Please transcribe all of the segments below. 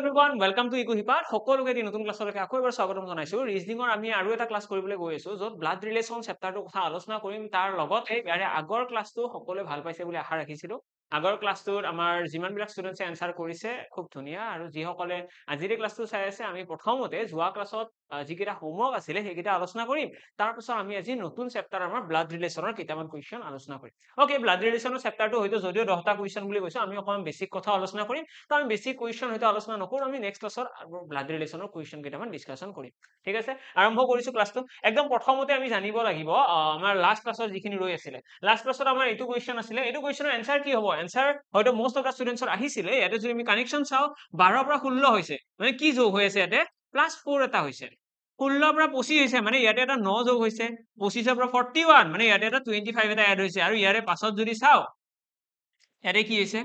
everyone, welcome to Ikuhipa. সকলোকে দি নতুন ক্লাছলৈকে আকৌ এবাৰ স্বাগতম জনাইছো। ৰিজনিংৰ আমি আৰু এটা ক্লাছ কৰিবলৈ গৈ আছো য'ত ব্লাড ৰিলেচন চেপ্টাৰটোৰ কথা আলোচনা কৰিম। তাৰ লগতে ইয়াৰে আগৰ ক্লাছটো সকলোৱে ভাল পাইছে বুলি আশা ৰাখিছিলো। আগৰ ক্লাছটোত আমাৰ যিমানবিলাক ষ্টুডেণ্টছে এনসাৰ কৰিছে খুব ধুনীয়া আৰু যিসকলে আজিৰ ক্লাছটো চাই আছে আমি প্ৰথমতে যোৱা ক্লাছত যিকেইটা হোমৱৰ্ক আছিলে সেইকেইটা আলোচনা কৰিম। তাৰপিছত আমি আজি নতুন চেপ্টাৰ আমাৰ ব্লাড ৰিলেচনৰ কেইটামান কুৱেশ্যন আলোচনা কৰিম। ওকে, ব্লাড ৰিলেচনৰ চেপ্টাৰটো হয়তো যদিও 10টা কুৱেশ্যন বুলি কৈছো আমি অকণমান বেছিক কথা আলোচনা কৰিম। তো আমি বেছিক কুৱেশ্যন হয়তো আলোচনা নকৰো, আমি নেক্সট ক্লাছত ব্লাড ৰিলেচনৰ কুৱেশ্যন কেইটামান ডিছকাশ্যন কৰিম। ঠিক আছে, আৰম্ভ কৰিছো ক্লাছটো। একদম প্ৰথমতে আমি জানিব লাগিব আমাৰ লাষ্ট ক্লাছত যিখিনি ৰৈ আছিলে। লাষ্ট ক্লাছত আমাৰ এইটো কুৱেশ্যন আছিলে, এইটো কুৱেশ্যনৰ এনসাৰ কি হ'ব? এনসাৰ হয়তো মোষ্ট অফ দা ষ্টুডেণ্টছৰ আহিছিলে। ইয়াতে যদি আমি কানেকশ্যন চাওঁ 12 পৰা 16 হৈছে, মানে কি যোগ হৈ আছে ইয়াতে? +4 এটা হৈছে। 16 পৰা 25 হৈছে, মানে ইয়াতে এটা 9 যোগ হৈছে। 25 পৰা 41, মানে ইয়াতে এটা 25 এটা এড হৈছে। আৰু ইয়াৰে পাছত যদি চাওঁ ইয়াতে কি হৈছে?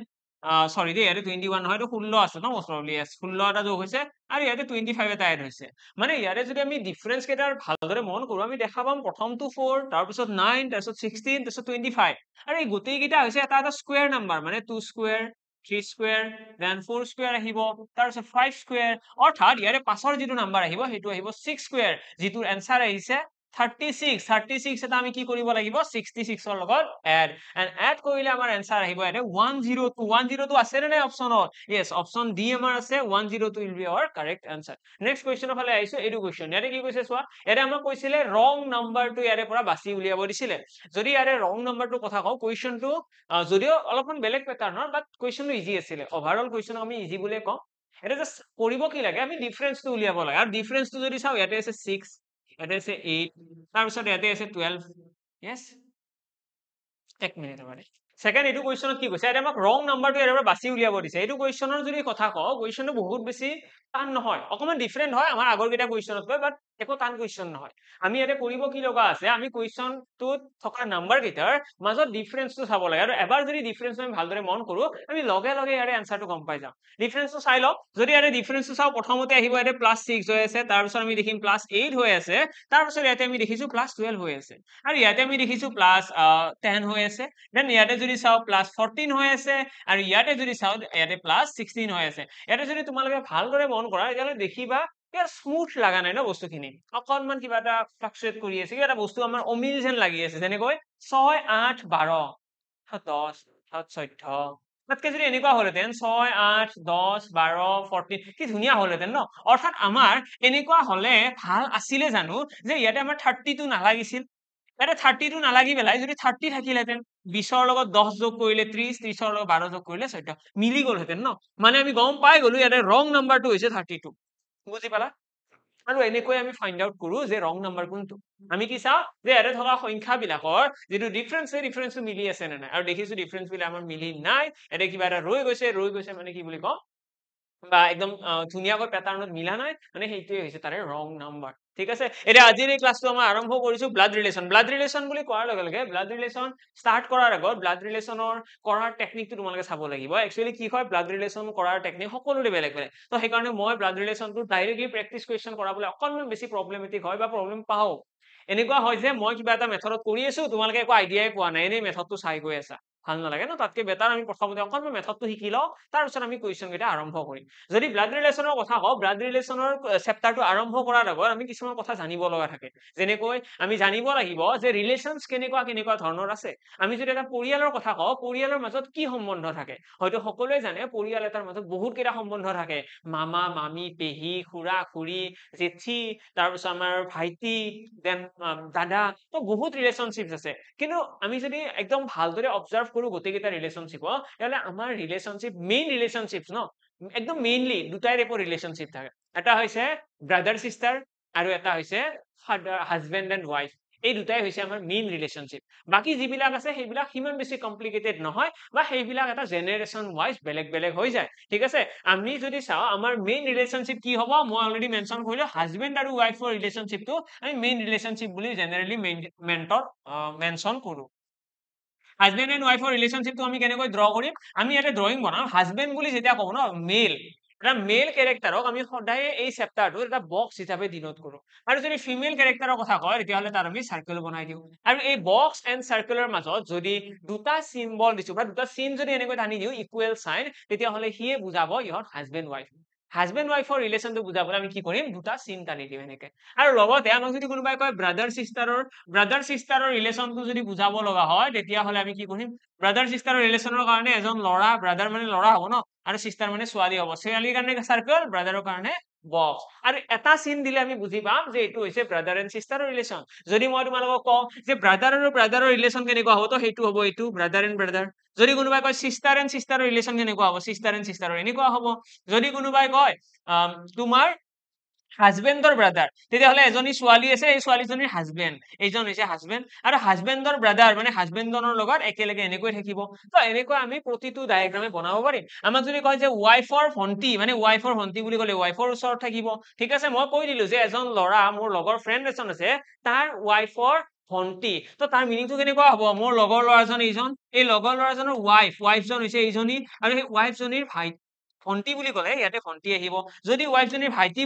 সৰি দেই, ইয়াতে 21 নহয়, এইটো 16 আছে ন most probably, yes 16 এটা যোগ হৈছে আৰু ইয়াতে 25 এটা এড হৈছে। মানে ইয়াতে যদি আমি ডিফাৰেন্স কেইটাৰ ভালদৰে মন কৰো আমি দেখা পাম প্ৰথমটো 4, তাৰপিছত 9, তাৰপিছত 16, তাৰপিছত 25 আৰু এই গোটেই কেইটা হৈছে এটা এটা স্কয়াৰ নাম্বাৰ, মানে 2 স্কয়াৰ, 3 স্কয়াৰ, দেন 4 স্কয়াৰ আহিব, তাৰপিছত 5 স্কয়াৰ, অৰ্থাৎ ইয়াৰে পাছৰ যিটো নাম্বাৰ আহিব সেইটো আহিব 6 স্কয়াৰ, যিটোৰ এনসাৰ আহিছে 36। 36 এটা আমি কি কৰিব লাগিব? 66 ৰ লগত এড কৰিলে আমাৰ এনসাৰ আহিব ইয়াতে 102। 102 আছে নে নাই অপচনত? yes, অপচন ডি আমাৰ আছে, 102 will be our correct answer. Next কুৱেশ্যনৰ ফালে আহিছো। এইটো কুৱেশ্যন ইয়াতে কি কৈছে চোৱা, ইয়াতে আমাক কৈছিলে ৰং নাম্বাৰটো ইয়াৰে পৰা বাছি উলিয়াব দিছিলে। যদি ইয়াৰে ৰং নাম্বাৰটোৰ কথা কওঁ, কুৱেশ্যনটো যদিও অলপমান বেলেগ পেটাৰ্ণৰ, বাট কুৱেশ্যনটো ইজি আছিলে। অভাৰঅল কুৱেশ্যনক আমি ইজি বুলিয়ে কওঁ। এটা জাষ্ট কৰিব কি লাগে, আমি ডিফাৰেন্সটো উলিয়াব লাগে। আৰু ডিফাৰেন্সটো যদি চাওঁ ইয়াতে আছে 6, ইয়াতে আছে 8, তাৰপিছত ইয়াতে আছে 12। yes, এক মিনিট মানে সেকেন্ড এইটো কুৱেশ্যনত কি কৈছে, এতিয়া আমাক ৰং নাম্বাৰটো ইয়াৰ পৰা বাছি উলিয়াব দিছে। এইটো কুৱেশ্যনৰ যদি কথা কওঁ, কুৱেশ্যনটো বহুত বেছি টান নহয়, অকমান ডিফাৰেন্ট হয় আমাৰ আগৰ কেইটা কুৱেশ্যনতকৈ, বাট একো টান কুৱেশ্যন নহয়। আমি ইয়াতে কৰিব কি লগা আছে, আমি কুৱেশ্যনটোত থকা নাম্বাৰ কেইটাৰ মাজত ডিফাৰেন্সটো চাব লাগে। আৰু এবাৰ যদি ডিফাৰেন্সটো আমি ভালদৰে মন কৰো আমি লগে লগে ইয়াৰে এনসাৰটো গম পাই যাম। ডিফাৰেন্সটো চাই লওঁ, যদি ইয়াতে ডিফাৰেন্সটো চাওঁ প্ৰথমতে আহিব ইয়াতে +6 হৈ আছে, তাৰপিছত আমি দেখিম +8 হৈ আছে, তাৰপিছত ইয়াতে আমি দেখিছো +12 হৈ আছে, আৰু ইয়াতে আমি দেখিছো +10 হৈ আছে। দেন ইয়াতে যদি চাওঁ +14 হৈ আছে, আৰু ইয়াতে যদি চাওঁ ইয়াতে +16 হৈ আছে। ইয়াতে যদি তোমালোকে ভালদৰে মন কৰা তেতিয়াহ'লে দেখিবা ইয়াৰ স্মুথ লগা নাই ন বস্তুখিনি, অকনমান কিবা এটা ফ্লাকচুৱেট কৰি আছে, কিবা এটা বস্তু আমাৰ অমিল যেন লাগি আছে। যেনেকৈ 6, 8, 12, 10, 14, তাতকে যদি এনেকুৱা হলহেঁতেন 6, 8, 10, 12, 14, কি ধুনীয়া হলহেঁতেন ন। অৰ্থাৎ আমাৰ এনেকুৱা হলে ভাল আছিলে জানো যে ইয়াতে আমাৰ 32 নালাগিছিল, ইয়াতে 32 নালাগি পেলাই যদি 30 থাকিলহেঁতেন, 20ৰ লগত 10 যোগ কৰিলে 30, 30ৰ লগত 12 যোগ কৰিলে 14, মিলি গলহেঁতেন ন। মানে আমি গম পাই গলো ইয়াতে ৰং নাম্বাৰটো হৈছে 32। বুজি পালা? আৰু এনেকৈ আমি ফাইন্ড আউট কৰো যে ৰং নাম্বাৰ কোনটো। আমি কি চাওঁ যে ইয়াতে থকা সংখ্যাবিলাকৰ যিটো ডিফাৰেন্স, সেই ডিফাৰেন্সটো মিলি আছে নে নাই, আৰু দেখিছো ডিফাৰেন্স বিলাক আমাৰ মিলি নাই। ইয়াতে কিবা এটা ৰৈ গৈছে মানে কি বুলি কওঁ, বা একদম ধুনীয়াকৈ পেটাৰ্ণত মিলা নাই, মানে সেইটোৱে হৈছে তাৰে ৰং নাম্বাৰ। ঠিক আছে, এতিয়া আজিৰ এই ক্লাছটো আমাৰ আৰম্ভ কৰিছো ব্লাড ৰিলেচন। ব্লাড ৰিলেচন বুলি কোৱাৰ লগে লগে ব্লাড ৰিলেচন ষ্টাৰ্ট কৰাৰ আগত ব্লাড ৰিলেচনৰ কৰাৰ টেকনিকটো তোমালোকে চাব লাগিব। একচুৱেলি কি হয়, ব্লাড ৰিলেচন কৰাৰ টেকনিক সকলোৰে বেলেগ বেলেগ, তো সেইকাৰণে মই ব্লাড ৰিলেচনটো ডাইৰেক্টলি প্ৰেক্টিচ কুৱেশ্যন কৰাবলৈ অকনমান বেছি প্ৰব্লেমেটিক হয় বা প্ৰব্লেম পাওঁ। এনেকুৱা হয় যে মই কিবা এটা মেথডত কৰি আছো, তোমালোকে একো আইডিয়াই পোৱা নাই, এনেই মেথডটো চাই গৈ আছা, ভাল নালাগে ন। তাতকে বেটাৰ আমি প্ৰথমতে অকনমান মেথডটো শিকি লওঁ, তাৰপিছত আমি কুৱেশ্যন কেইটা আৰম্ভ কৰিম। যদি ব্লাড ৰিলেচনৰ কথা কওঁ, ব্লাড ৰিলেচনৰ চেপ্টাৰটো আৰম্ভ কৰাৰ আগত আমি কিছুমান কথা জানিব লগা থাকে। যেনেকৈ আমি জানিব লাগিব যে ৰিলেশ্যনছ কেনেকুৱা কেনেকুৱা ধৰণৰ আছে। আমি যদি এটা পৰিয়ালৰ কথা কওঁ, পৰিয়ালৰ মাজত কি সম্বন্ধ থাকে, হয়তো সকলোৱে জানে পৰিয়াল এটাৰ মাজত বহুত কেইটা সম্বন্ধ থাকে, মামা মামী, পেহী, খুৰা খুৰী, জেঠী, তাৰপিছত আমাৰ ভাইটি, দেন দাদা, তো বহুত ৰিলেশ্যনশ্বিপ আছে। কিন্তু আমি যদি একদম ভালদৰে অবজাৰ্ভ কৰো গোটেইকেইটা ৰিলেশ্যনশ্বিপক, তেতিয়াহ'লে আমাৰ ৰিলেশ্যনশ্বিপ, মেইন ৰিলেশ্যনশ্বিপ ন, একদম মেইনলি দুটাই টাইপৰ ৰিলেশ্যনশ্বিপ থাকে। এটা হৈছে ব্ৰাদাৰ চিষ্টাৰ আৰু এটা হৈছে ফাদাৰ, হাজবেণ্ড এণ্ড ৱাইফ। এই দুটাই হৈছে আমাৰ মেইন ৰিলেশ্যনশ্বিপ। বাকী যিবিলাক আছে সেইবিলাক সিমান বেছি কমপ্লিকেটেড নহয়, বা সেইবিলাক এটা জেনেৰেশ্যন ৱাইজ বেলেগ বেলেগ হৈ যায়। ঠিক আছে, আমি যদি চাওঁ আমাৰ মেইন ৰিলেশ্যনশ্বিপ কি হ'ব, মই অলৰেডি মেনশ্যন কৰিলো, হাজবেণ্ড আৰু ৱাইফৰ ৰিলেশ্যনশ্বিপটো আমি মেইন ৰিলেশ্যনশ্বিপ বুলি জেনেৰেলি মেনশ্যন কৰো। হাজবেণ্ড এণ্ড ৱাইফৰ ৰিলেশ্যনশ্বিপটো আমি কেনেকৈ ড্ৰ কৰিম, আমি ইয়াতে ড্ৰয়িং বনাম। হাজবেণ্ড বুলি যেতিয়া কওঁ ন, মেল, এটা মেল কেৰেক্টাৰক আমি সদায় এই চেপ্টাৰটো এটা বক্স হিচাপে ডিনোট কৰো। আৰু যদি ফিমেল কেৰেক্টাৰৰ কথা কয় তেতিয়াহ'লে তাত আমি চাৰ্কেল বনাই দিওঁ। আৰু এই বক্স এণ্ড চাৰ্কেলৰ মাজত যদি দুটা চিম্বল দিছো বা দুটা চিন যদি এনেকৈ টানি দিওঁ ইকুৱেল চাইন, তেতিয়াহ'লে সিয়ে বুজাব ইহঁত হাজবেণ্ড ৱাইফ। হাজবেণ্ড ৱাইফৰ ৰিলেশ্যনটো বুজাবলৈ আমি কি কৰিম দুটা চিন টানি দিম এনেকে আৰু লগতে আমাক যদি কোনোবাই কয় ব্ৰাদাৰ সিষ্টাৰৰ ৰিলেশ্যনটো যদি বুজাব লগা হয় তেতিয়াহ'লে আমি কি কৰিম ব্ৰাদাৰ সিষ্টাৰৰ ৰিলেশ্যনৰ কাৰণে এজন ল'ৰা ব্ৰাদাৰ মানে ল'ৰা হ'ব ন আৰু সিষ্টাৰ মানে ছোৱালী হ'ব ছোৱালীৰ কাৰণে চাৰ্কেল ব্ৰাদাৰৰ কাৰণে বক্স আৰু এটা চিন দিলে আমি বুজি পাম যে এইটো হৈছে ব্ৰাদাৰ এণ্ড সিষ্টাৰৰ ৰিলেশ্যন যদি মই তোমালোকক কওঁ যে ব্ৰাদাৰ আৰু ব্ৰাদাৰৰ ৰিলেশ্যন কেনেকুৱা হ'ব তো সেইটো হ'ব এইটো ব্ৰাদাৰ এণ্ড ব্ৰাদাৰ যদি কোনোবাই কয় সিষ্টাৰ এণ্ড সিষ্টাৰৰ ৰিলেশ্যন কেনেকুৱা হ'ব সিষ্টাৰ এণ্ড সিষ্টাৰৰ এনেকুৱা হ'ব যদি কোনোবাই কয় তোমাৰ হাজবেণ্ডৰ ব্ৰাদাৰ তেতিয়াহ'লে এজনী ছোৱালী আছে এই ছোৱালীজনীৰ হাজবেণ্ড এইজন হৈছে হাজবেণ্ড আৰু হাজবেণ্ডৰ ব্ৰাদাৰ মানে হাজবেণ্ডজনৰ লগত একেলগে এনেকৈ থাকিব তো এনেকৈ আমি প্ৰতিটো ডায়েগ্ৰামে বনাব পাৰিম আমাক যদি কয় যে ৱাইফৰ ভণ্টি মানে ৱাইফৰ ভণ্টি বুলি ক'লে ৱাইফৰ ওচৰত থাকিব ঠিক আছে মই কৈ দিলো যে এজন ল'ৰা মোৰ লগৰ ফ্ৰেণ্ড এজন আছে তাৰ ৱাইফৰ ভণ্টি তো তাৰ মিনিংটো কেনেকুৱা হ'ব মোৰ লগৰ ল'ৰাজন এইজন এই লগৰ ল'ৰাজনৰ ৱাইফজন হৈছে এইজনী আৰু সেই ৱাইফজনীৰ ভণ্টি বুলি ক'লে ইয়াতে ভণ্টি আহিব যদি ৱাইফজনীৰ ভাইটি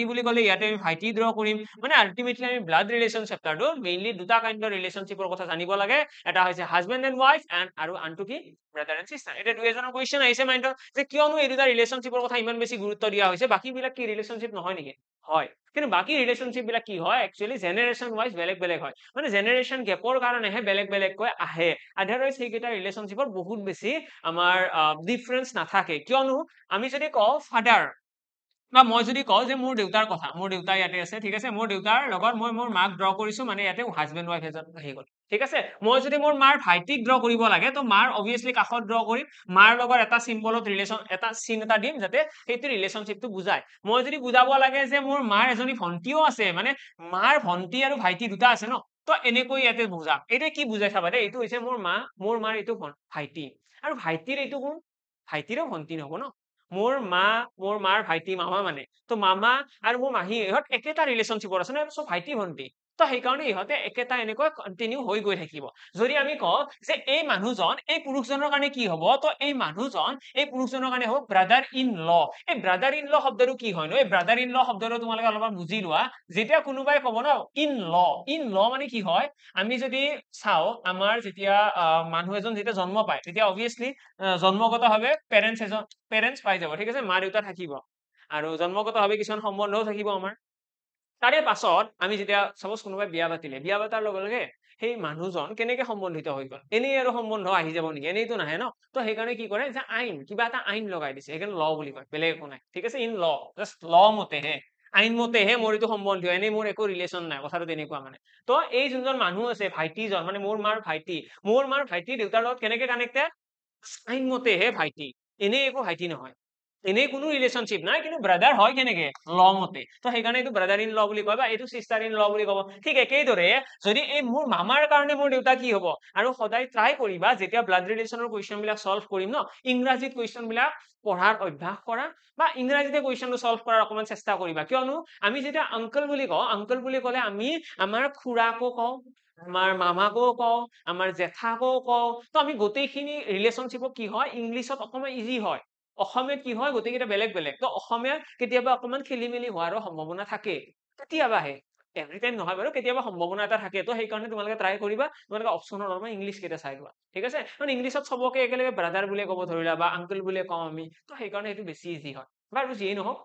বুলি ক'লে ইয়াতে আমি ভাইটি ড্ৰ কৰিম মানে আল্টিমেটলি আমি ব্লাড ৰিলেশ্যন চেপ্টাৰটো মেইনলি দুটা কাইণ্ডৰ ৰিলেশ্যনশ্বিপৰ কথা জানিব লাগে এটা হৈছে হাজবেণ্ড এণ্ড ৱাইফ আৰু আনটো কি ব্ৰাদাৰ এণ্ড সিষ্টাৰ এতিয়া দুই এজনৰ কুৱেশ্যন আহিছে মাইণ্ডত যে কিয়নো এই দুটা ৰিলেশ্যনশ্বিপৰ কথা ইমান বেছি গুৰুত্ব দিয়া হৈছে বাকীবিলাক কি ৰিলেশ্যনশ্বিপ নহয় নেকি হয় কিন্তু বাকী ৰিলেশ্যনশ্বিপ বিলাক কি হয় একচুৱেলি জেনেৰেশ্যন ৱাইজ বেলেগ বেলেগ হয় মানে জেনেৰেশ্যন গেপৰ কাৰণেহে বেলেগ বেলেগকৈ আহে আদাৰৱাইজ সেইকেইটা ৰিলেশ্যনশ্বিপৰ বহুত বেছি আমাৰ ডিফাৰেঞ্চ নাথাকে কিয়নো আমি যদি কওঁ ফাদাৰ বা মই যদি কওঁ যে মোৰ দেউতাৰ কথা মোৰ দেউতা ইয়াতে আছে ঠিক আছে মোৰ দেউতাৰ লগত মই মোৰ মাক ড্ৰ কৰিছো মানে ইয়াতে হাজবেণ্ড ৱাইফ এজন আহি গ'ল ঠিক আছে মই যদি মোৰ মাৰ ভাইটিক ড্ৰ কৰিব লাগে তো মাৰ অবভিয়াছলি কাষত ড্ৰ কৰিম মাৰ লগত এটা চিম্বলত ৰিলেশ্যন এটা চিন এটা দিম যাতে সেইটো ৰিলেশ্যনশ্বিপটো বুজায় মই যদি বুজাব লাগে যে মোৰ মাৰ এজনী ভণ্টিও আছে মানে মাৰ ভণ্টি আৰু ভাইটি দুটা আছে ন তো এনেকৈ ইয়াতে বুজাম এইটো কি বুজাই চাবা দেই এইটো হৈছে মোৰ মাৰ এইটো ভাইটি আৰু ভাইটিৰ এইটো কোন ভাইটিৰো ভণ্টি নহব ন মোৰ মাৰ ভাইটি মামা মানে তো মামা আৰু মোৰ মাহী ইহঁত একেটা ৰিলেশ্যনশ্বিপৰ আছে ন চব ভাইটি ভণ্টি তো সেইকাৰণে ইহঁতে একেটা এনেকৈ কণ্টিনিউ হৈ গৈ থাকিব যদি আমি কওঁ যে এই মানুহজন এই পুৰুষজনৰ কাৰণে কি হ'ব তো এই মানুহজন এই পুৰুষজনৰ কাৰণে হ'ব ব্ৰাদাৰ ইন ল এই ব্ৰাদাৰ ইন ল শব্দটো কি হয় ন এই ব্ৰাদাৰ ইন ল শব্দটো তোমালোকে অলপমান বুজি লোৱা যেতিয়া কোনোবাই ক'ব ন ইন ল মানে কি হয় আমি যদি চাওঁ আমাৰ যেতিয়া মানুহ এজন যেতিয়া জন্ম পায় তেতিয়া অবভিয়াছলি জন্মগতভাৱে পেৰেণ্টছ পাই যাব ঠিক আছে মা দেউতা থাকিব আৰু জন্মগতভাৱে কিছুমান সম্বন্ধও থাকিব আমাৰ তাৰে পাছত আমি যেতিয়া সাপোজ কোনোবাই বিয়া পাতাৰ লগে লগে সেই মানুহজন কেনেকে সম্বন্ধিত হৈ গ'ল এনেই আৰু সম্বন্ধ আহি যাব নেকি এনেইতো নাহে ন তো সেইকাৰণে কি কৰে যে কিবা এটা আইন লগাই দিছে সেইকাৰণে ল বুলি কয় বেলেগ একো নাই ঠিক আছে ইন ল জাষ্ট ল মতেহে আইন মতেহে মোৰ এইটো সম্বন্ধীয় এনেই মোৰ একো ৰিলেশ্যন নাই কথাটো তেনেকুৱা মানে তো এই যোনজন মানুহ আছে ভাইটিজন মানে মোৰ মাৰ ভাইটি দেউতাৰ লগত কেনেকে কানেক্টেড আইন মতেহে ভাইটি এনেই একো ভাইটি নহয় এনেই কোনো ৰিলেশ্যনশ্বিপ নাই কিন্তু ব্ৰাদাৰ হয় কেনেকে ল মতে তো সেইকাৰণে এইটো ব্ৰাদাৰ ইন ল বুলি কয় বা এইটো সিষ্টাৰ ইন ল বুলি ক'ব ঠিক একেইদৰে যদি এই মোৰ মামাৰ কাৰণে মোৰ দেউতা কি হ'ব আৰু সদায় ট্ৰাই কৰিবা যেতিয়া ব্লাড ৰিলেশ্যনৰ কুৱেশ্যন বিলাক সলভ কৰিম ন ইংৰাজীত কুৱেশ্যন বিলাক পঢ়াৰ অভ্যাস কৰা বা ইংৰাজীতে কুৱেশ্যনটো সলভ কৰাৰ অকমান চেষ্টা কৰিবা কিয়নো আমি যেতিয়া আংকল বুলি ক'লে আমি আমাৰ খুৰাকো কওঁ আমাৰ মামাকো কওঁ আমাৰ জেঠাকো কওঁ তো আমি গোটেইখিনি ৰিলেশ্যনশ্বিপক কি হয় ইংলিছত অকমান ইজি হয় অসমীয়াত কি হয় গোটেইকেইটা বেলেগ বেলেগ তো অসমীয়াত কেতিয়াবা অকমান খেলি মেলি হোৱাৰো সম্ভাৱনা থাকে কেতিয়াবাহে এভৰি টাইম নহয় বাৰু কেতিয়াবা সম্ভাৱনা এটা থাকে তো সেইকাৰণে তোমালোকে ট্ৰাই কৰিবা তোমালোকে অপশ্যনৰ অলপমান ইংলিছ কেইটা চাই লোৱা ঠিক আছে কাৰণ ইংলিছত চবকে একেলগে ব্ৰাদাৰ বুলিয়ে ক'ব ধৰিলা বা আংকল বুলিয়ে কওঁ আমি তো সেইকাৰণে সেইটো বেছি ইজি হয় বাৰু যিয়েই নহওক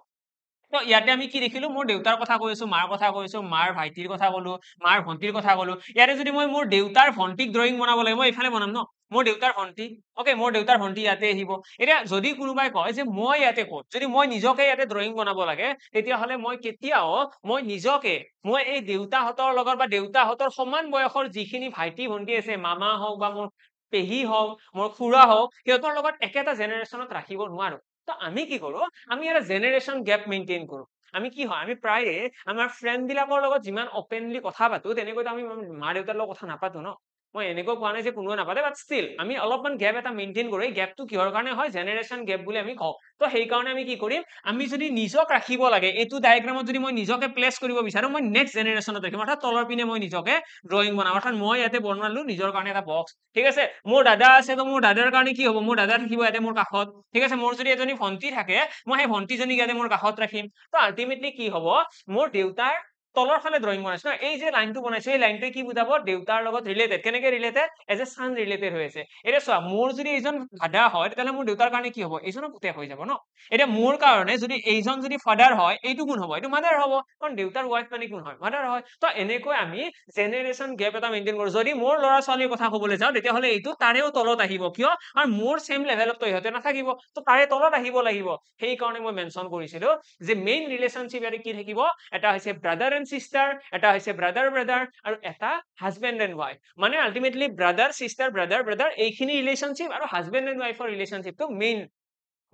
তো ইয়াতে আমি কি দেখিলো মোৰ দেউতাৰ কথা কৈছো মাৰ কথা কৈছো মাৰ ভাইটিৰ কথা ক'লো মাৰ ভণ্টিৰ কথা ক'লো ইয়াতে যদি মই মোৰ দেউতাৰ ভণ্টিক ড্ৰয়িং বনাব লাগে মই এইফালে বনাম ন মোৰ দেউতাৰ ভণ্টি অকে মোৰ দেউতাৰ ভণ্টি ইয়াতে আহিব এতিয়া যদি কোনোবাই কয় যে মই ইয়াতে ক'ত যদি মই নিজকে ইয়াতে ড্ৰয়িং বনাব লাগে তেতিয়াহ'লে মই কেতিয়াও মই নিজকে মই এই দেউতাহঁতৰ লগত বা দেউতাহঁতৰ সমান বয়সৰ যিখিনি ভাইটি ভণ্টি আছে মামা হওক বা মোৰ পেহী হওক মোৰ খুৰা হওক সিহঁতৰ লগত একেটা জেনেৰেশ্যনত ৰাখিব নোৱাৰো তো আমি কি কৰো আমি এটা জেনেৰেশ্যন গেপ মেইনটেইন কৰো আমি কি হয় আমি প্ৰায়ে আমাৰ ফ্ৰেণ্ড বিলাকৰ লগত যিমান অপেনলি কথা পাতো তেনেকৈতো আমি মা দেউতাৰ লগত কথা নাপাতো ন মই এনেকৈ কোৱা নাই যে কোনোৱে নাপাতে বাট ষ্টিল আমি অলপমান গেপ এটা মেইনটেইন কৰো এই গেপটো কিহৰ কাৰণে হয় জেনেৰেশ্যন গেপ বুলি আমি কওঁ তো সেইকাৰণে আমি কি কৰিম আমি যদি নিজক ৰাখিব লাগে এইটো ডায়েগ্ৰামত যদি মই নিজকে প্লেচ কৰিব বিচাৰো মই নেক্সট জেনেৰেশ্যনত ৰাখিম অৰ্থাৎ তলৰ পিনে মই নিজকে ড্ৰয়িং বনাম অৰ্থাৎ মই ইয়াতে বনালো নিজৰ কাৰণে এটা বক্স ঠিক আছে মোৰ দাদা আছে তো মোৰ দাদাৰ কাৰণে কি হ'ব মোৰ দাদা থাকিব ইয়াতে মোৰ কাষত ঠিক আছে মোৰ যদি এজনী ভণ্টি থাকে মই সেই ভণ্টিজনীক ইয়াতে মোৰ কাষত ৰাখিম তো আল্টিমেটলি কি হ'ব মোৰ দেউতাৰ তলৰ ফালে ড্ৰয়িং বনাইছো এই যে লাইনটো বনাইছো এই লাইনটোৱে কি বুজাব দেউতাৰ লগত ৰিলেটেড কেনেকে related as a son related হৈ আছে এতিয়া চোৱা মোৰ যদি এইজন দাদা হয় তেতিয়াহ'লে মোৰ দেউতাৰ কাৰণে কি হ'ব এইজনৰ পুতেক হৈ যাব ন এতিয়া মোৰ কাৰণে যদি এইজন যদি ফাদাৰ হয় এইটো কোন হ'ব এইটো মাদাৰ হ'ব কাৰণ দেউতাৰ ৱাইফ মানে কোন হয় মাদাৰ হয় তো এনেকৈ আমি জেনেৰেশ্যন গেপ এটা মেইনটেইন কৰো যদি মোৰ ল'ৰা ছোৱালীৰ কথা ক'বলৈ যাওঁ তেতিয়াহ'লে এইটো তাৰেও তলত আহিব কিয় কাৰণ মোৰ সেম লেভেলত তো ইহঁতে নাথাকিব তো তাৰে তলত আহিব লাগিব সেইকাৰণে মই মেনশ্যন কৰিছিলো যে মেইন ৰিলেশ্যনশ্বিপ ইয়াতে কি থাকিব এটা হৈছে ব্ৰাদাৰ এণ্ড সিষ্টাৰ এটা হৈছে ব্ৰাদাৰ ব্ৰাদাৰ আৰু এটা হাজবেণ্ড এণ্ড ৱাইফ মানে আল্টিমেটলি ব্ৰাদাৰ সিষ্টাৰ ব্ৰাদাৰ ব্ৰাদাৰ এইখিনি ৰিলেশ্যনশ্বিপ আৰু হাজবেণ্ড এণ্ড ৱাইফৰ ৰিলেশ্যনশ্বিপটো মেইন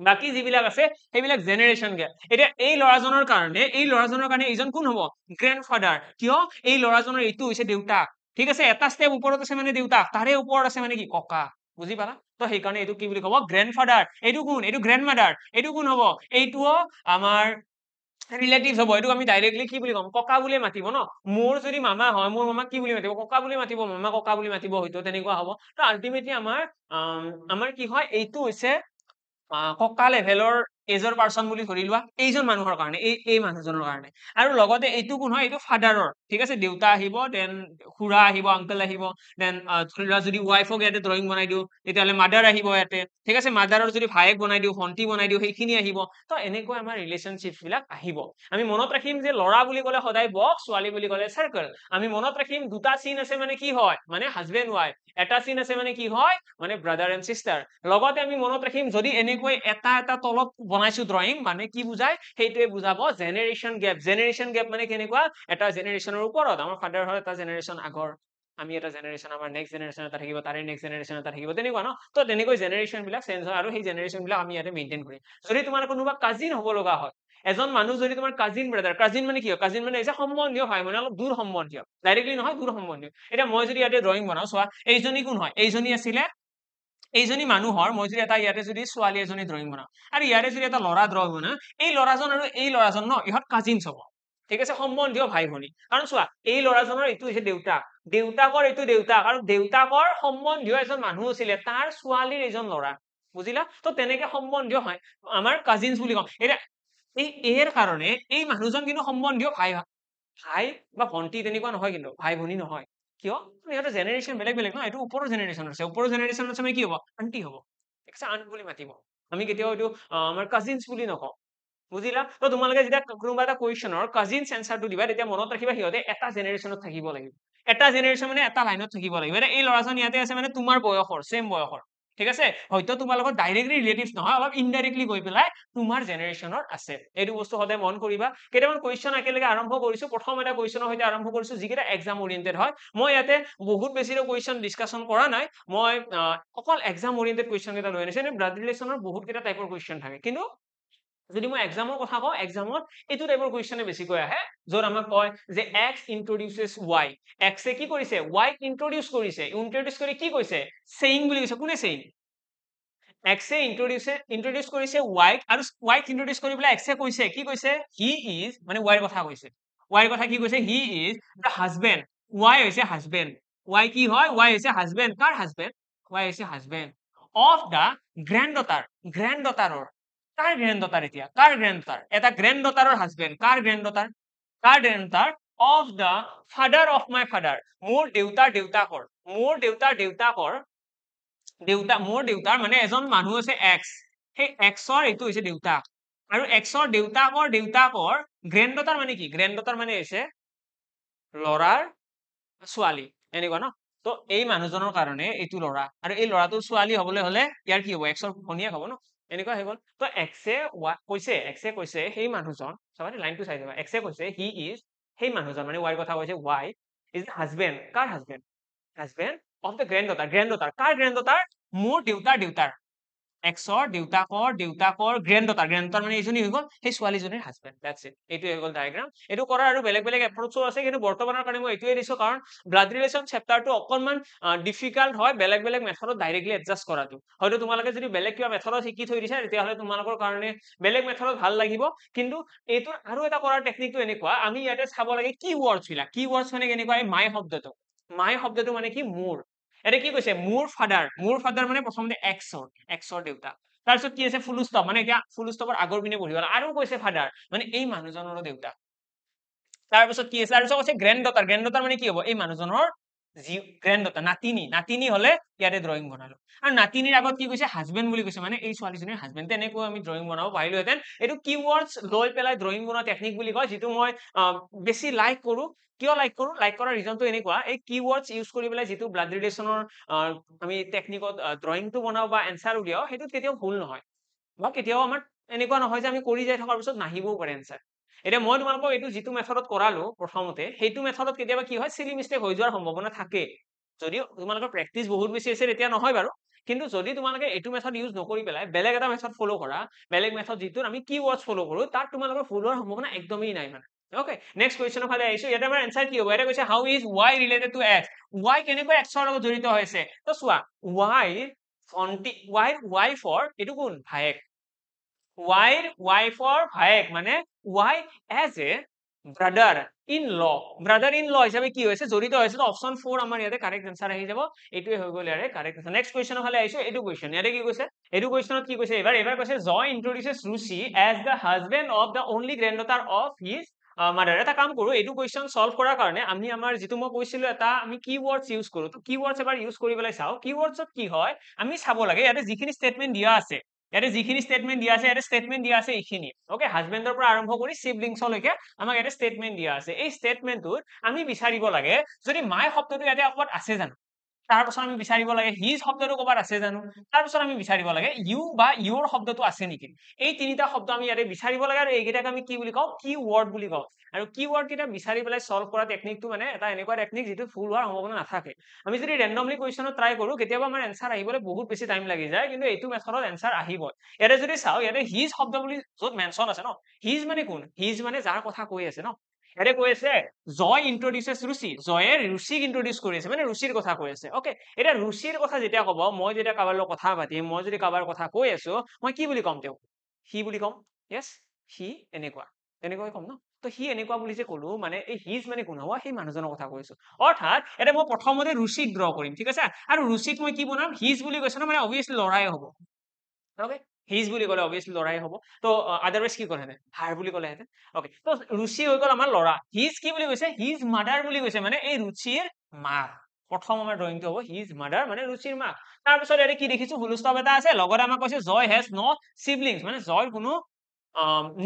বাকি যিবিলাক আছে সেইবিলাক জেনেৰেশ্যন গেপ এতিয়া এই ল'ৰাজনৰ কাৰণে এইজন কোন হ'ব গ্ৰেণ্ডফাদাৰ কিয় এই ল'ৰাজনৰ এইটো হৈছে দেউতাক ঠিক আছে এটা ষ্টেপ ওপৰত আছে মানে দেউতাক তাৰে ওপৰত আছে মানে কি ককা বুজি পালা তো সেইকাৰণে এইটো কি বুলি ক'ব গ্ৰেণ্ডফাদাৰ এইটো কোন এইটো গ্ৰেণ্ডমাদাৰ এইটো কোন হ'ব এইটোও আমাৰ ৰিলেটিভছ হ'ব এইটো আমি ডাইৰেক্টলি কি বুলি ক'ম ককা বুলি মাতিব ন মোৰ যদি মামা হয় মোৰ মামাক কি বুলি মাতিব ককা বুলি মাতিব মামা ককা বুলি মাতিব হয়তো তেনেকুৱা হ'ব তো আল্টিমেটলি আমাৰ কি হয় এইটো হৈছে ককা লেভেলৰ এজৰ পাৰ্চন বুলি ধৰি লোৱা এইজন মানুহৰ কাৰণে এই মানুহজনৰ কাৰণে আৰু লগতে এইটো কোন হয় এইটো ফাদাৰৰ ঠিক আছে দেউতা আহিব দেন খুৰা আহিব আংকল আহিব দেন ধৰি লোৱা যদি ৱাইফক ইয়াতে ড্ৰয়িং বনাই দিওঁ তেতিয়াহ'লে মাদাৰ আহিব ইয়াতে ঠিক আছে মাদাৰৰ যদি ভায়েক বনাই দিওঁ ভণ্টি বনাই দিওঁ সেইখিনি আহিব তো এনেকৈ আমাৰ ৰিলেশ্যনশ্বিপ বিলাক আহিব আমি মনত ৰাখিম যে ল'ৰা বুলি ক'লে সদায় বক্স ছোৱালী বুলি ক'লে চাৰ্কেল আমি মনত ৰাখিম দুটা চিন আছে মানে কি হয় মানে হাজবেণ্ড ৱাইফ এটা চিন আছে মানে কি হয় মানে ব্ৰাদাৰ এণ্ড সিষ্টাৰ লগতে আমি মনত ৰাখিম যদি এনেকৈ এটা তলত বনাইছো ড্ৰয়িং মানে কি বুজায় সেইটোৱে বুজাব জেনেৰেশ্যন গেপ মানে কেনেকুৱা এটা জেনেৰেশ্যনৰ ওপৰত আমাৰ ফাদাৰ হয় এটা জেনেৰেশ্যন আগৰ আমি এটা জেনেৰেশ্যন আমাৰ নেক্সট জেনেৰেশ্যন এটা থাকিব তাৰে নেক্সট জেনেৰেশ্যন এটা থাকিব তেনেকুৱা ন তো তেনেকৈ জেনেৰেশ্যন বিলাক চেঞ্জ হয় আৰু সেই জেনেৰেশ্যন বিলাক আমি ইয়াতে মেইনটেইন কৰিম যদি তোমাৰ কোনোবা কাজিন হ'ব লগা হয় এজন মানুহ যদি তোমাৰ কাজিন ব্ৰাদাৰ কাজিন মানে কি হয় কাজিন মানে হৈছে সম্বন্ধীয় ভাই মানে অলপ দূৰ সম্বন্ধীয় ডাইৰেক্টলি নহয় দূৰ সম্বন্ধীয় এতিয়া মই যদি ইয়াতে ড্ৰয়িং বনাও চোৱা এইজনী কোন হয় এইজনী আছিলে এইজনী মানুহৰ মই যদি এটা ইয়াতে যদি ছোৱালী এজনী ড্ৰয়িং বনাও আৰু ইয়াতে যদি এটা ল'ৰা ড্ৰয়িং বনাও এই ল'ৰাজন আৰু এই ল'ৰাজন ন ইহঁত কাজিনছ হ'ব ঠিক আছে সম্বন্ধীয় ভাই ভনী কাৰণ চোৱা এই ল'ৰাজনৰ এইটো হৈছে দেউতাকৰ এইটো দেউতাক আৰু দেউতাকৰ সম্বন্ধীয় এজন মানুহ আছিলে তাৰ ছোৱালীৰ এজন ল'ৰা বুজিলা তো তেনেকে সম্বন্ধীয় হয় আমাৰ কাজিনছ বুলি কওঁ এতিয়া এৰ কাৰণে এই মানুহজন কিন্তু সম্বন্ধীয় ভাই বা ভণ্টি তেনেকুৱা নহয় কিন্তু ভাই ভনী নহয় কিয় ইহঁতৰ জেনেৰেশ্যন বেলেগ বেলেগ ন এইটো ওপৰৰ জেনেৰেশ্যন আছে ওপৰৰ জেনেৰেশ্যন আছে মানে কি হ'ব আন্টি হ'ব ঠিক আছে আন্ট বুলি মাতিব আমি কেতিয়াও এইটো আমাৰ কাজিনছ বুলি নকওঁ বুজিলা তো তোমালোকে যেতিয়া কোনোবা এটা কুৱেশ্যনৰ কাজিনছ এনচাৰটো দিবা তেতিয়া মনত ৰাখিবা সিহঁতে এটা জেনেৰেশ্যনত থাকিব লাগিব এটা জেনেৰেশ্যন মানে এটা লাইনত থাকিব লাগিব এতিয়া এই ল'ৰাজন ইয়াতে আছে মানে তোমাৰ বয়সৰ চেম বয়সৰ ঠিক আছে হয়তো তোমাৰ লগত ডাইৰেক্টলি ৰিলেটিভছ নহয় অলপ ইনডাইৰেক্টলি গৈ পেলাই তোমাৰ জেনেৰেশ্যনৰ আছে এইটো বস্তু সদায় মন কৰিবা কেইটামান কুৱেশ্যন একেলগে আৰম্ভ কৰিছো প্ৰথম এটা কুৱেশ্যনৰ সৈতে আৰম্ভ কৰিছো যিকেইটা এক্সাম অৰিয়েণ্টেড হয় মই ইয়াতে বহুত বেছি কুৱেশ্যন ডিছকাশ্যন কৰা নাই মই অকল এক্সাম অৰিয়েণ্টেড কুৱেশ্যন কেইটা লৈ আনিছো এনে ব্লাড ৰিলেশ্যনৰ বহুত কেইটা টাইপৰ কুৱেশ্যন থাকে কিন্তু যদি মই এক্সামৰ কথা কওঁ এক্সামত এইটো টাইপৰ কুৱেশ্যনে বেছিকৈ আহে য'ত আমাক কয় যে এক্স ইন্ট্ৰডিউচেছ ৱাই এক্সে কি কৰিছে ৱাইক ইন্ট্ৰডিউচ কৰি কি কৈছে সেইং বুলি কৈছে কোনে সেইং এক্সে ইন্ট্ৰডিউচ কৰিছে ৱাইক আৰু ৱাইক ইন্ট্ৰডিউচ কৰি পেলাই এক্সে কৈছে কি কৈছে হি ইজ মানে ৱাইৰ কথা কৈছে ৱাইৰ কথা কি কৈছে he is the husband Y হৈছে হাজবেণ্ড ৱাই কি হয় ৱাই হৈছে হাজবেণ্ড কাৰ হাজবেণ্ড ৱাই হৈছে হাজবেণ্ড অফ দ্য গ্ৰেণ্ডডটাৰৰ কাৰ গ্ৰেণ্ডডটাৰ এতিয়া কাৰ গ্ৰেণ্ডডটাৰ এটা গ্ৰেণ্ডডটাৰৰ হাজবেণ্ড কাৰ granddaughter of the father of my father মোৰ দেউতাৰ মানে এজন মানুহ আছে এক্স সেই এক্সৰ এইটো হৈছে দেউতাক আৰু এক্সৰ দেউতাকৰ গ্ৰেণ্ডডটাৰ মানে কি গ্ৰেণ্ডডটাৰ মানে হৈছে ল'ৰাৰ ছোৱালী এনেকুৱা ন তো এই মানুহজনৰ কাৰণে এইটো ল'ৰা আৰু এই ল'ৰাটোৰ ছোৱালী হবলৈ হলে ইয়াৰ কি হ'ব এক্সৰ ভনীয়েক হ'ব ন এনেকুৱা হৈ গ'ল তো এক্সে কৈছে সেই মানুহজন চাবা লাইনটো চাই যাবা এক্সে কৈছে হি ইজ সেই মানুহজন মানে ৱাইৰ কথা কৈছে ৱাই ইজ দ্য হাজবেণ্ড কাৰ হাজবেণ্ড অফ দ্য গ্ৰেণ্ডডটাৰ কাৰ গ্ৰেণ্ডডটাৰ মোৰ দেউতাৰ এক্সৰ দেউতাকৰ গ্ৰেণ্ডডটাৰ মানে এইজনী হৈ গ'ল সেই ছোৱালীজনীৰ হাজবেণ্ড দ্যাটছ ইট এইটোৱে হৈ গ'ল ডায়েগ্ৰাম এইটো কৰাৰ আৰু বেলেগ বেলেগ এপ্ৰ'চো আছে কিন্তু বৰ্তমানৰ কাৰণে মই এইটোৱে দিছো কাৰণ ব্লাড ৰিলেশ্যন চেপ্টাৰটো অকণমান ডিফিকাল্ট হয় বেলেগ বেলেগ মেথডত ডাইৰেক্টলি এডজাষ্ট কৰাটো হয়তো তোমালোকে যদি বেলেগ কিবা মেথডত শিকি থৈ দিছা তেতিয়াহ'লে তোমালোকৰ কাৰণে বেলেগ মেথডত ভাল লাগিব কিন্তু এইটোৰ আৰু এটা কৰাৰ টেকনিকটো এনেকুৱা আমি ইয়াতে চাব লাগে কি ৱৰ্ডছ মানে কেনেকুৱা এই মাই শব্দটো মানে কি মোৰ এটা কি কৈছে মোৰ ফাদাৰ মানে প্ৰথমতে এক্সৰ দেউতাক তাৰপিছত কি আছে ফুল ষ্টপ মানে এতিয়া ফুল ষ্টপৰ আগৰ পিনে বহিব আৰু কৈছে ফাদাৰ মানে এই মানুহজনৰো দেউতাক তাৰপিছত কি আছে তাৰপিছত কৈছে গ্ৰেণ্ড ডটাৰ মানে কি হ'ব এই মানুহজনৰ গ্ৰেণ্ড ডটাৰ নাতিনী হলে ইয়াতে ড্ৰয়িং বনালো আৰু নাতিনীৰ আগত কি কৈছে হাজবেণ্ড বুলি কৈছে মানে এই ছোৱালীজনীৰ হাজবেণ্ড তেনেকৈ আমি ড্ৰয়িং বনাব পাৰিলোহেঁতেন এইটো কিৱৰ্ডছ লৈ পেলাই ড্ৰয়িং বনোৱা টেকনিক বুলি কয় যিটো মই বেছি লাইক কৰো কিয় লাইক কৰো লাইক কৰাৰ ৰিজনটো এনেকুৱা এই কিৱৰ্ডছ ইউজ কৰি পেলাই যিটো ব্লাড ৰিলেশ্যনৰ আমি টেকনিকত ড্ৰয়িংটো বনাও বা এনচাৰ উলিয়াও সেইটো কেতিয়াও ভুল নহয় বা কেতিয়াও আমাৰ এনেকুৱা নহয় যে আমি কৰি যাই থকাৰ পিছত নাহিবও পাৰে এনচাৰ এতিয়া মই তোমালোকক এইটো যিটো মেথডত কৰালো প্ৰথমতে সেইটো মেথডত কেতিয়াবা কি হয় চিলি মিষ্টেক হৈ যোৱাৰ সম্ভাৱনা থাকে যদিও তোমালোকৰ প্ৰেক্টিচ বহুত বেছি আছে তেতিয়া নহয় বাৰু কিন্তু যদি তোমালোকে এইটো মেথড ইউজ নকৰি পেলাই বেলেগ এটা মেথড ফলো কৰা বেলেগ মেথড যিটোত আমি কিৱৰ্ডছ ফলো কৰো তাত তোমালোকৰ ভুল হোৱাৰ সম্ভাৱনা একদমেই নাই মানে ওকে নেক্সট কুৱেশ্যনৰ ফালে আহিছো ইয়াতে আমাৰ এনচাৰ কি হ'ব এটা কৈছে how is y related to x y কেনেকৈ x ৰ লগত জড়িত হৈছে তো চোৱা y ভন্টি y ফৰ এইটো কোন ভায়েক y ৰ y ফৰ ভায়েক মানে y as a brother in law হিচাপে কি হৈছে জড়িত হৈছে তো অপচন 4 আমাৰ ইয়াতে কাৰেক্ট এনসাৰ আহি যাব এইটোৱে হৈ গ'ল ইয়াৰে কাৰেক্ট এনসাৰ নেক্সট কুৱেশ্যনৰ ফালে আহিছো এইটো কুৱেশ্যন ইয়াতে কি কৈছে এইটো কুৱেশ্যনত কি কৈছে এবাৰ কৈছে Joy introduces Ruchi as the husband of the only granddaughter of his mother এটা কাম কৰো এইটো কুৱেশ্যন সলভ কৰাৰ কাৰণে আমি আমাৰ যিটো মই কৈছিলো এটা আমি কিৱৰ্ডছ ইউজ কৰো তো কিৱৰ্ডছ এবাৰ ইউজ কৰি পেলাই চাও কিৱৰ্ডছত কি হয় আমি চাব লাগে ইয়াতে যিখিনি ষ্টেটমেন্ট দিয়া আছে ইয়াতে ষ্টেটমেন্ট দিয়া আছে এইখিনি ওকে হাজবেণ্ডৰ পৰা আৰম্ভ কৰি সিবলিংছলৈকে আমাক এটা ষ্টেটমেন্ট দিয়া আছে এই ষ্টেটমেন্টটোত আমি বিচাৰিব লাগে যদি মাই শব্দটো ইয়াতে ক'ৰবাত আছে জানো তাৰপিছত আমি বিচাৰিব লাগে হিজ শব্দটো ক'ৰবাত আছে জানো তাৰপিছত আমি বিচাৰিব লাগে ইউ বা ইউৰ শব্দটো আছে নেকি এই তিনিটা শব্দ আমি ইয়াতে বিচাৰিব লাগে আৰু এইকেইটাক আমি কি বুলি কওঁ কি ৱৰ্ড বুলি কওঁ আৰু কি ৱৰ্ড কেইটা বিচাৰি পেলাই সলভ কৰা টেকনিকটো মানে এটা এনেকুৱা টেকনিক যিটো ফুল হোৱাৰ সম্ভাৱনা নাথাকে আমি যদি ৰেন্ডমলি কুৱেশ্যনত ট্ৰাই কৰো কেতিয়াবা আমাৰ এনসাৰ আহিবলৈ বহুত বেছি টাইম লাগি যায় কিন্তু এইটো মেথডত এনসাৰ আহিব ইয়াতে যদি চাও ইয়াতে হিজ শব্দ বুলি য'ত মেনশ্যন আছে ন হিজ মানে কোন হিজ মানে যাৰ কথা কৈ আছে ন ইয়াতে কৈ আছে জয় ইন্ট্ৰডিউচেছ ৰুচি জয়ে ৰুচিক ইন্ট্ৰডিউচ কৰি আছে মানে ৰুচিৰ কথা কৈ আছে ওকে এতিয়া ৰুচিৰ কথা যেতিয়া ক'ব মই যেতিয়া কাৰোবাৰ লগত কথা পাতিম মই যদি কাৰোবাৰ কথা কৈ আছো মই কি বুলি ক'ম তেওঁক সি বুলি ক'ম য়েছ সি এনেকৈ ক'ম ন তো সি এনেকুৱা বুলি যে ক'লো মানে এই হিজ মানে কোন হ'ব সেই মানুহজনৰ কথা কৈছো অৰ্থাৎ এতিয়া মই প্ৰথমতে ৰুচিক ড্ৰ কৰিম ঠিক আছে আৰু ৰুচিক মই কি বনাম হিজ বুলি কৈছো ন মানে অবভিয়াছলি লৰাই হ'ব ওকে হিজ বুলি ক'লে অবভিয়াছলি লৰাই হ'ব তো আদাৰৱাইজ কি ক'লেহেঁতেন হাৰ বুলি ক'লেহেঁতেন ওকে তো ৰুচি হৈ গ'ল আমাৰ ল'ৰা হিজ কি বুলি কৈছে হিজ মাদাৰ বুলি কৈছে মানে এই ৰুচিৰ মাক প্ৰথম আমাৰ ড্ৰয়িংটো হ'ব হিজ মাদাৰ মানে ৰুচিৰ মাক তাৰপিছত ইয়াতে কি দেখিছো ফুল ষ্টপ এটা আছে লগতে আমাক কৈছে জয় হেজ ন সিবলিংছ মানে জয়ৰ কোনো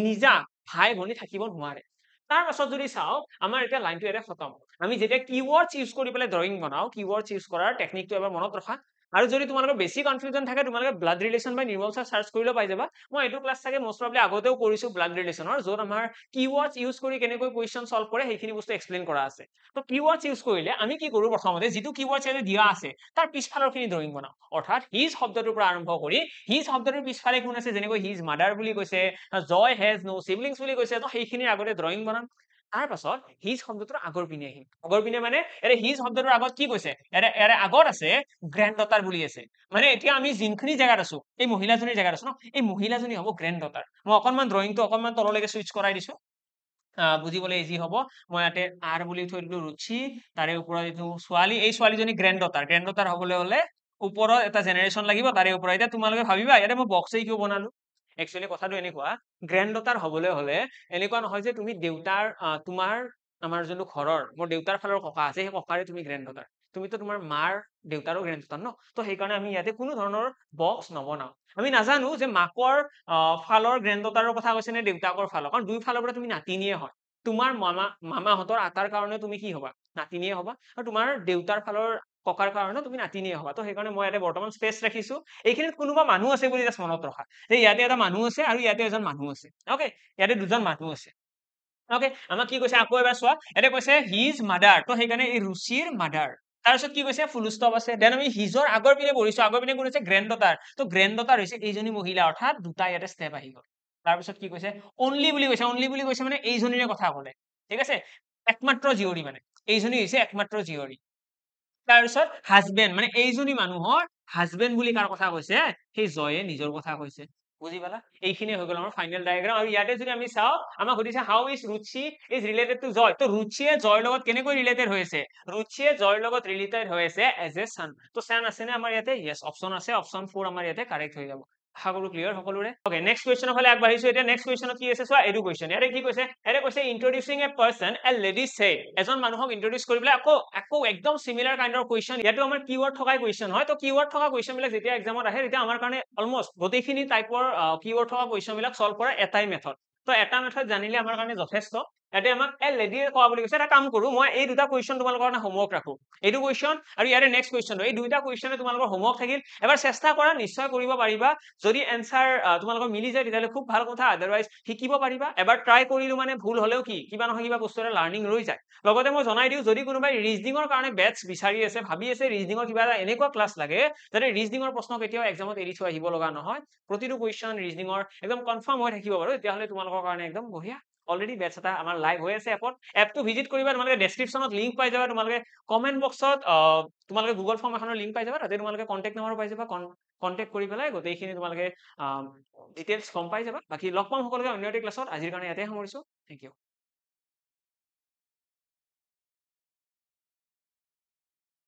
নিজা ভাই ভনী থাকিব নোৱাৰে তাৰ পাছত যদি চাও আমাৰ এতিয়া লাইনটো ইয়াতে খতম আমি যেতিয়া কিৱৰ্ডছ ইউজ কৰি পেলাই ড্ৰয়িং বনাও কিৱৰ্ডছ ইউজ কৰাৰ টেকনিকটো এবাৰ মনত ৰখা আৰু যদি তোমালোকৰ বেছি কনফিউজন থাকে তোমালোকে ব্লাড ৰিলেশ্যন বাই নিৰ্মল ছাৰ সাৰ্চ কৰিলে পাই যাবা মই এইটো ক্লাছ চাগে মোষ্ট প্ৰবলি আগতেও কৰিছো ব্লাড ৰিলেশ্যনৰ য'ত আমাৰ কিৱৰ্ডছ ইউজ কৰি কেনেকৈ কুৱেশ্যন সলভ কৰে সেইখিনি বস্তু এক্সপ্লেইন কৰা আছে তো কিৱৰ্ডছ ইউজ কৰিলে আমি কি কৰো প্ৰথমতে যিটো কিৱৰ্ডছ ইয়াতে দিয়া আছে তাৰ পিছফালৰ খিনি ড্ৰয়িং বনাও অৰ্থাৎ হিজ শব্দটোৰ পৰা আৰম্ভ কৰি হিজ শব্দটোৰ পিছফালে কোন আছে যেনেকৈ হিজ মাদাৰ বুলি কৈছে জয় হেজ নো সিবলিংছ বুলি কৈছে তো সেইখিনিৰ আগতে ড্ৰয়িং বনাম তাৰ পাছত হিজ শব্দটোৰ আগৰ পিনে আহিম আগৰ পিনে মানে ইয়াতে হিজ শব্দটোৰ আগত কি কৈছে ইয়াৰে আগত আছে গ্ৰেণ্ড ডটাৰ বুলি আছে মানে এতিয়া আমি যোনখিনি জেগাত আছো এই মহিলাজনীৰ জেগাত আছো ন এই মহিলাজনী হ'ব গ্ৰেণ্ড ডটাৰ মই অকণমান ড্ৰয়িংটো অকণমান তললৈকে সুইচ কৰাই দিছো বুজিবলৈ ইজি হ'ব মই ইয়াতে আৰ বুলি থৈ দিলো ৰুচি তাৰে ওপৰত এইটো ছোৱালী এই ছোৱালীজনী গ্ৰেণ্ড ডটাৰ হ'বলৈ হলে ওপৰত এটা জেনেৰেশ্যন লাগিব তাৰে ওপৰত এতিয়া তোমালোকে ভাবিবা ইয়াতে মই বক্সেই কিয় বনালো একচুৱেলি কথাটো এনেকুৱা গ্ৰেণ্ড ডটাৰ হ'বলৈ হলে এনেকুৱা নহয় যে তুমি দেউতাৰ তোমাৰ আমাৰ যোনটো ঘৰৰ মোৰ দেউতাৰ ফালৰ ককা আছে সেই ককাৰে তুমি গ্ৰেণ্ড ডটাৰ তুমিতো তোমাৰ মাৰ দেউতাৰো গ্ৰেণ্ড ডটাৰ ন তো সেইকাৰণে আমি ইয়াতে কোনো ধৰণৰ বক্স নবনাও আমি নাজানো যে মাকৰ ফালৰ গ্ৰেণ্ড ডটাৰৰ কথা কৈছে নে দেউতাকৰ ফালৰ কাৰণ দুই ফালৰ পৰা তুমি নাতিনিয়ে হয় তোমাৰ মামাহঁতৰ আটাৰ কাৰণে তুমি কি হবা নাতিনিয়ে হবা আৰু তোমাৰ দেউতাৰ ফালৰ ককাৰ কাৰণে তুমি নাতিনিয়ে হবা তো সেইকাৰণে মই ইয়াতে বৰ্তমান স্পেচ ৰাখিছো এইখিনিত কোনোবা মানুহ আছে বুলি জাষ্ট মনত ৰখা যে ইয়াতে এটা মানুহ আছে আৰু ইয়াতে এজন মানুহ আছে ওকে ইয়াতে দুজন মানুহ আছে ওকে আমাক কি কৈছে আকৌ এবাৰ চোৱা ইয়াতে কৈছে হিজ মাদাৰ তো সেইকাৰণে এই ৰুচিৰ মাদাৰ তাৰপিছত কি কৈছে ফুল ষ্টপ আছে দেন আমি হিজৰ আগৰ পিনে বহিছো আগৰ পিনে কোন আছে গ্ৰেণ্ড ডটাৰ তো গ্ৰেণ্ড ডটাৰ হৈছে এইজনী মহিলা অৰ্থাৎ দুটা ইয়াতে ষ্টেপ আহি গ'ল তাৰপিছত কি কৈছে অনলি বুলি কৈছে মানে এইজনীৰে কথা ক'লে ঠিক আছে একমাত্ৰ জীয়ৰী মানে এইজনী হৈছে একমাত্ৰ জীয়ৰী তাৰপিছত হাজবেণ্ড মানে এইজনী মানুহৰ হাজবেণ্ড বুলি কাৰ কথা কৈছে সেই জয়ে নিজৰ কথা কৈছে বুজি পালা এইখিনি হৈ গ'ল আমাৰ ফাইনেল ডায়াগ্ৰাম আৰু ইয়াতে যদি আমি চাও আমাক সুধিছে how is Ruchi is related to Joy তো ৰুচিয়ে জয়ৰ লগত কেনেকৈ ৰিলেটেড হৈ আছে ৰুচিয়ে জয়ৰ লগত ৰিলেটেড হৈ আছে এজ এ সান তো সান আছে নে আমাৰ ইয়াতে ইয়েস অপচন আছে অপচন 4 আমাৰ ইয়াতে কাৰেক্ট হৈ যাব আশা কৰো ক্লিয়াৰ সকলোৰে ওকে নেক্সট কুৱেশ্যনৰ ফালে আগবাঢ়িছো এতিয়া নেক্সট কুৱেশ্যনত কি আছে চোৱা এইটো কুৱেশ্যন ইয়াতে কি কৈছে ইয়াতে কৈছে ইন্ট্ৰডিউচিং এ পাৰ্সন এ লেডি সেড এজন মানুহক ইন্ট্ৰডিউচ কৰিবলৈ আকৌ একদম সিমিলাৰ কাইন্ডৰ কুৱেশ্যন ইয়াতো আমাৰ কিৱৰ্ড থকা কুৱেশ্যন হয় তো কিৱৰ্ড থকা কুৱেশ্যন বিলাক যেতিয়া এক্সামত আহে তেতিয়া আমাৰ কাৰণে অলমোষ্ট গোটেইখিনি টাইপৰ কিৱৰ্ড থকা কুৱেশ্যন বিলাক সলভ কৰা এটাই মেথড তো এটা মেথড জানিলে আমাৰ কাৰণে যথেষ্ট ইয়াতে আমাক এ লেডিয়ে কোৱা বুলি কৈছে এটা কাম কৰো মই এই দুটা কুৱেশ্যন তোমালোকৰ কাৰণে হোমৱৰ্ক ৰাখো এইটো কুৱেশ্যন আৰু ইয়াৰে নেক্সট কুৱেশ্যন এই দুইটা কুৱেশ্যনে তোমালোকৰ হোমৱৰ্ক থাকিল এবাৰ চেষ্টা কৰা নিশ্চয় কৰিব পাৰিবা যদি এনসাৰ তোমালোকৰ মিলি যায় তেতিয়াহ'লে খুব ভাল কথা আদাৰৱাইজ শিকিব পাৰিবা এবাৰ ট্ৰাই কৰিলো মানে ভুল হলেও কি কিবা নহয় কিবা বস্তু এটা লাৰ্ণিং ৰৈ যায় লগতে মই জনাই দিওঁ যদি কোনোবাই ৰিজনিঙৰ কাৰণে বেটছ বিচাৰি আছে ভাবি আছে ৰিজনিঙৰ কিবা এটা এনেকুৱা ক্লাছ লাগে যাতে ৰিজনিঙৰ প্ৰশ্ন কেতিয়াও এক্সামত এৰি থৈ আহিব লগা নহয় প্ৰতিটো কুৱেশ্যন ৰিজনিঙৰ একদম কনফাৰ্ম হৈ থাকিব বাৰু তেতিয়াহ'লে তোমালোকৰ কাৰণে একদম বঢ়িয়া অলৰেডি বেটছ এটা আমাৰ লাইভ হৈ আছে এপটো ভিজিট কৰিবা তোমালোকে ডেছক্ৰিপশ্যনত লিংক পাই যাবা তোমালোকে কমেন্ট বক্সত তোমালোকে গুগল ফৰ্ম এখনৰ লিংক পাই যাবা তাতে তোমালোকে কন্টেক্ট নম্বৰ পাই যাবা কন্টেক্ট কৰি পেলাই গোটেইখিনি তোমালোকে ডিটেইলছ গম পাই যাবা বাকি লগ পাম সকলোকে অন্য এটা ক্লাছত আজিৰ কাৰণে ইয়াতে সামৰিছো থেংক ইউ